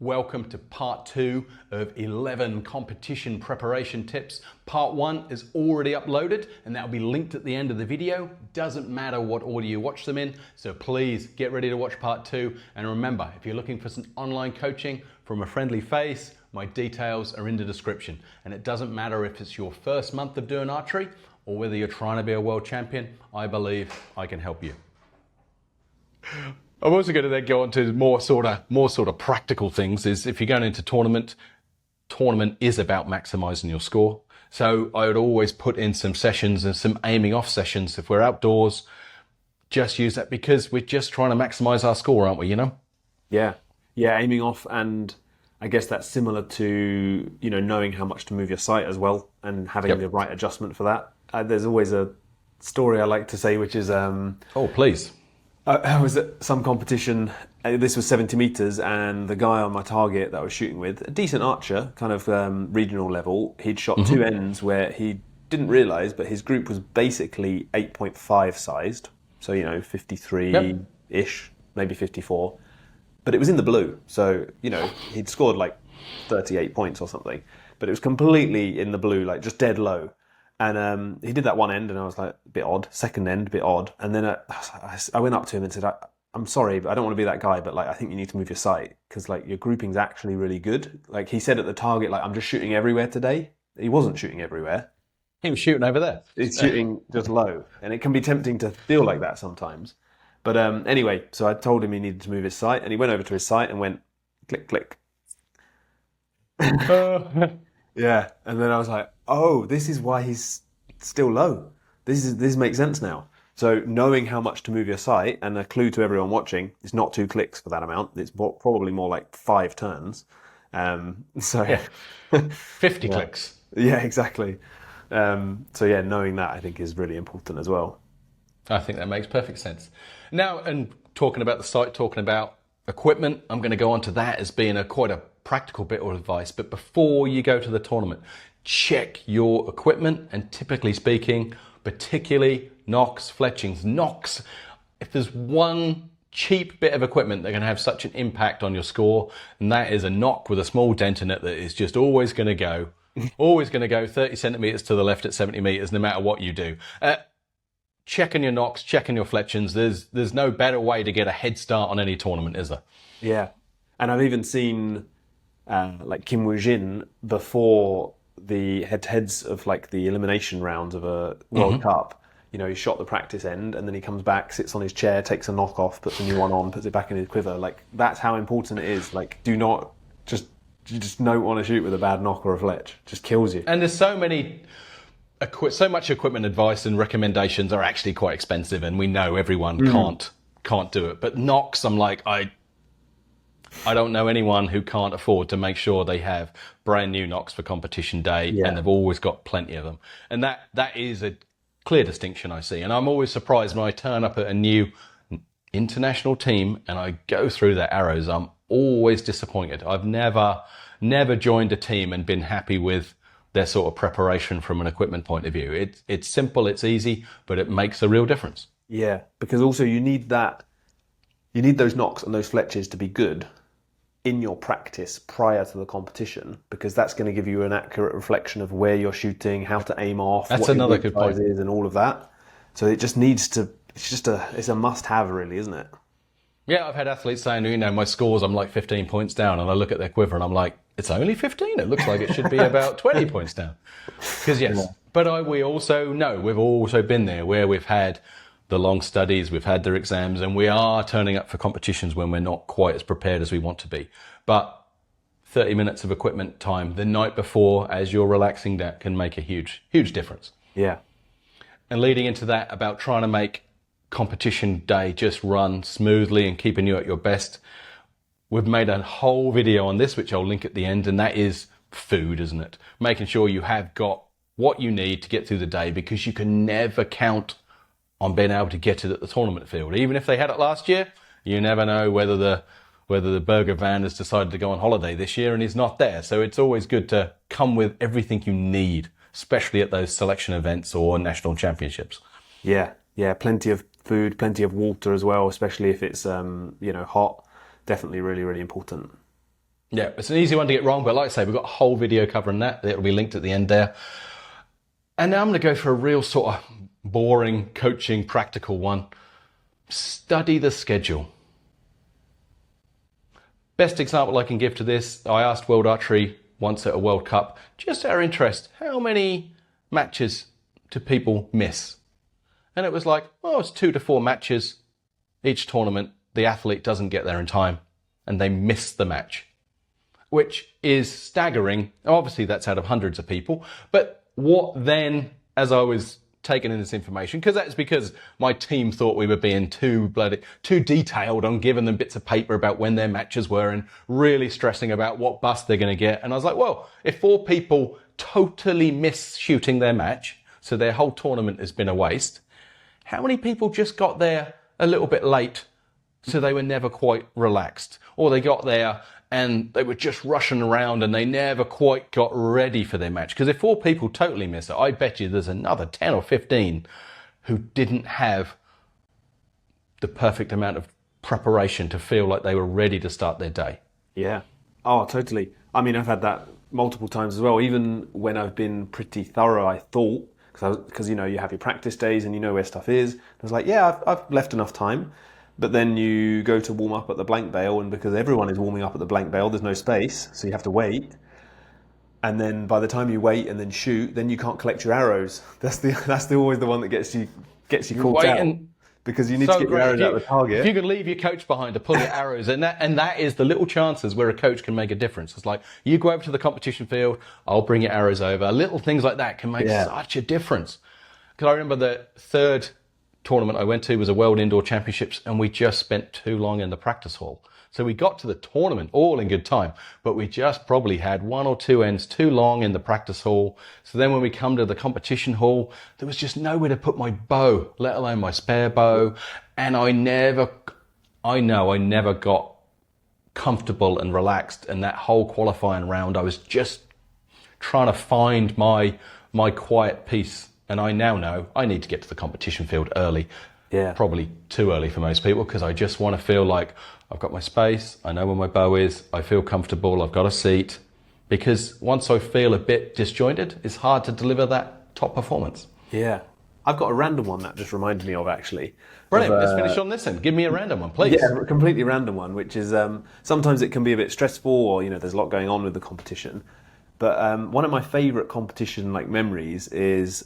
Welcome to part 2 of 11 competition preparation tips. Part 1 is already uploaded and that will be linked at the end of the video. Doesn't matter what order you watch them in, so please get ready to watch part 2. And remember, if you're looking for some online coaching from a friendly face, my details are in the description. And it doesn't matter if it's your first month of doing archery or whether you're trying to be a world champion, I believe I can help you. I'm also going to then go on to more sort of practical things. Is if you're going into tournament is about maximizing your score. So I would always put in some sessions and some aiming off sessions. If we're outdoors, just use that because we're just trying to maximize our score, aren't we? You know? Yeah, aiming off, and I guess that's similar to knowing how much to move your sight as well, and having the right adjustment for that. There's always a story I like to say, which is oh, please. I was at some competition, this was 70 metres, and the guy on my target that I was shooting with, a decent archer, kind of regional level, he'd shot two ends where he didn't realise, but his group was basically 8.5 sized, so 53-ish, maybe 54, but it was in the blue, so he'd scored like 38 points or something, but it was completely in the blue, like just dead low. And he did that one end, and I was like, a bit odd. Second end, a bit odd. And then I went up to him and said, I'm sorry, but I don't want to be that guy, but I think you need to move your sight because your grouping's actually really good. He said at the target, I'm just shooting everywhere today. He wasn't shooting everywhere. He was shooting over there. He's shooting just low, and it can be tempting to feel like that sometimes. But anyway, so I told him he needed to move his sight, and he went over to his sight and went click, click. Yeah, and then I was like, oh, this is why he's still low. This makes sense now. So knowing how much to move your sight, and a clue to everyone watching, it's not 2 clicks for that amount. It's probably more like 5 turns. 50 clicks. Yeah, exactly. Knowing that I think is really important as well. I think that makes perfect sense. Now, and talking about the sight, talking about equipment, I'm going to go on to that as being quite a practical bit of advice. But before you go to the tournament, check your equipment, and typically speaking, particularly nocks, fletchings. Nocks, if there's one cheap bit of equipment that can have such an impact on your score, and that is a nock with a small dent in it that is just always going to go 30 centimeters to the left at 70 meters, no matter what you do. Checking your nocks, checking your fletchings. There's no better way to get a head start on any tournament, is there? Yeah, and I've even seen Kim Woo-jin before the head-to-heads of the elimination rounds of a World Cup. He shot the practice end, and then he comes back, sits on his chair, takes a knock off, puts a new one on, puts it back in his quiver. That's how important it is. You just don't want to shoot with a bad knock or a fletch. It just kills you. And there's so much equipment advice and recommendations are actually quite expensive, and we know everyone can't do it. But nocks, I'm like, I don't know anyone who can't afford to make sure they have brand new nocks for competition day, and they've always got plenty of them. And that is a clear distinction I see. And I'm always surprised when I turn up at a new international team and I go through their arrows. I'm always disappointed. I've never joined a team and been happy with their sort of preparation from an equipment point of view. It's simple, it's easy, but it makes a real difference. Yeah, because also you need those nocks and those fletches to be good in your practice prior to the competition, because that's going to give you an accurate reflection of where you're shooting, how to aim off, that's what another your good point is, and all of that. So it just needs to. It's a must-have, really, isn't it? Yeah, I've had athletes saying, my scores, I'm like 15 points down, and I look at their quiver and I'm like, it's only 15. It looks like it should be about 20 points down. Because but we also know, we've also been there where we've had the long studies, we've had their exams, and we are turning up for competitions when we're not quite as prepared as we want to be. But 30 minutes of equipment time the night before as you're relaxing, that can make a huge, huge difference. Yeah. And leading into that, about trying to make competition day just run smoothly and keeping you at your best, we've made a whole video on this, which I'll link at the end, and that is food, isn't it? Making sure you have got what you need to get through the day, because you can never count on being able to get it at the tournament field. Even if they had it last year, you never know whether the burger van has decided to go on holiday this year and he's not there. So it's always good to come with everything you need, especially at those selection events or national championships. Yeah, plenty of food, plenty of water as well, especially if it's hot. Definitely really, really important. Yeah, it's an easy one to get wrong, but like I say, we've got a whole video covering that. It'll be linked at the end there. And now I'm going to go for a real sort of boring coaching practical one. Study the schedule. Best example I can give to this, I asked World Archery once at a World Cup, just out of interest, how many matches do people miss? And it was like, oh, it's 2 to 4 matches each tournament. The athlete doesn't get there in time and they miss the match, which is staggering. Obviously, that's out of hundreds of people. But what then, as I was taking in this information, because my team thought we were being too detailed on giving them bits of paper about when their matches were and really stressing about what bus they're going to get. And I was like, well, if 4 people totally miss shooting their match, so their whole tournament has been a waste, how many people just got there a little bit late, so they were never quite relaxed, or they got there and they were just rushing around and they never quite got ready for their match? Because if 4 people totally miss it, I bet you there's another 10 or 15 who didn't have the perfect amount of preparation to feel like they were ready to start their day. Yeah. Oh, totally. I mean, I've had that multiple times as well, even when I've been pretty thorough, I thought, because you know, you have your practice days and you know where stuff is. I was like, yeah, I've left enough time. But then you go to warm up at the blank bale, and because everyone is warming up at the blank bale, there's no space, so you have to wait. And then by the time you wait and then shoot, then you can't collect your arrows. That's always the one that gets you caught out, because you need to get your arrows out of the target. If you can leave your coach behind to pull your arrows, and that is the little chances where a coach can make a difference. It's like, you go over to the competition field, I'll bring your arrows over. Little things like that can make such a difference. Because I remember the third tournament I went to was a World Indoor Championships, and we just spent too long in the practice hall. So we got to the tournament all in good time, but we just probably had 1 or 2 ends too long in the practice hall. So then when we come to the competition hall, there was just nowhere to put my bow, let alone my spare bow. And I never got comfortable and relaxed. And that whole qualifying round, I was just trying to find my quiet peace. And I now know I need to get to the competition field early. Yeah. Probably too early for most people, because I just want to feel like I've got my space, I know where my bow is, I feel comfortable, I've got a seat. Because once I feel a bit disjointed, it's hard to deliver that top performance. Yeah. I've got a random one that just reminded me of, actually. Brilliant. Let's finish on this then. Give me a random one, please. Yeah, a completely random one, which is sometimes it can be a bit stressful, or there's a lot going on with the competition. But one of my favourite competition memories is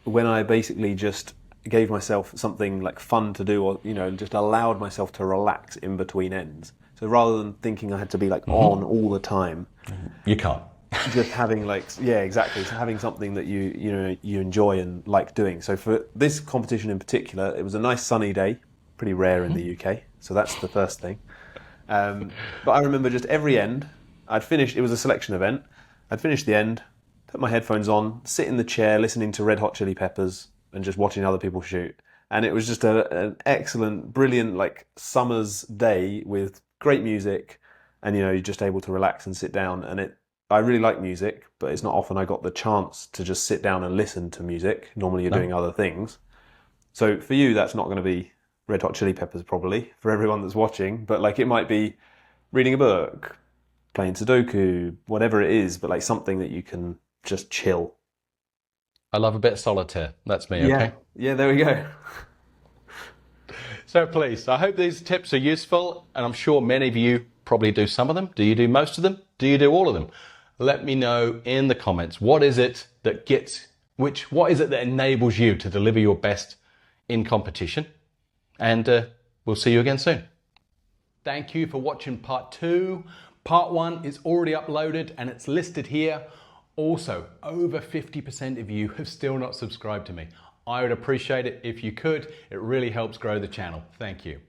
when I basically just gave myself something fun to do, or just allowed myself to relax in between ends. So rather than thinking I had to be on all the time, you can't. Just having exactly. So having something that you enjoy and like doing. So for this competition in particular, it was a nice sunny day, pretty rare in the UK. So that's the first thing. But I remember just every end, I'd finished. It was a selection event. I'd finished the end, put my headphones on, sit in the chair, listening to Red Hot Chili Peppers, and just watching other people shoot. And it was just an excellent, brilliant, summer's day with great music, and you're just able to relax and sit down. And I really like music, but it's not often I got the chance to just sit down and listen to music. Normally you're doing other things. So for you, that's not going to be Red Hot Chili Peppers probably, for everyone that's watching, but it might be reading a book, playing Sudoku, whatever it is, but something that you can just chill. I love a bit of solitaire. That's me, okay? Yeah, there we go. So please, I hope these tips are useful, and I'm sure many of you probably do some of them. Do you do most of them? Do you do all of them? Let me know in the comments. What is it that enables you to deliver your best in competition? And we'll see you again soon. Thank you for watching part 2. Part 1 is already uploaded and it's listed here. Also, over 50% of you have still not subscribed to me. I would appreciate it if you could. It really helps grow the channel. Thank you.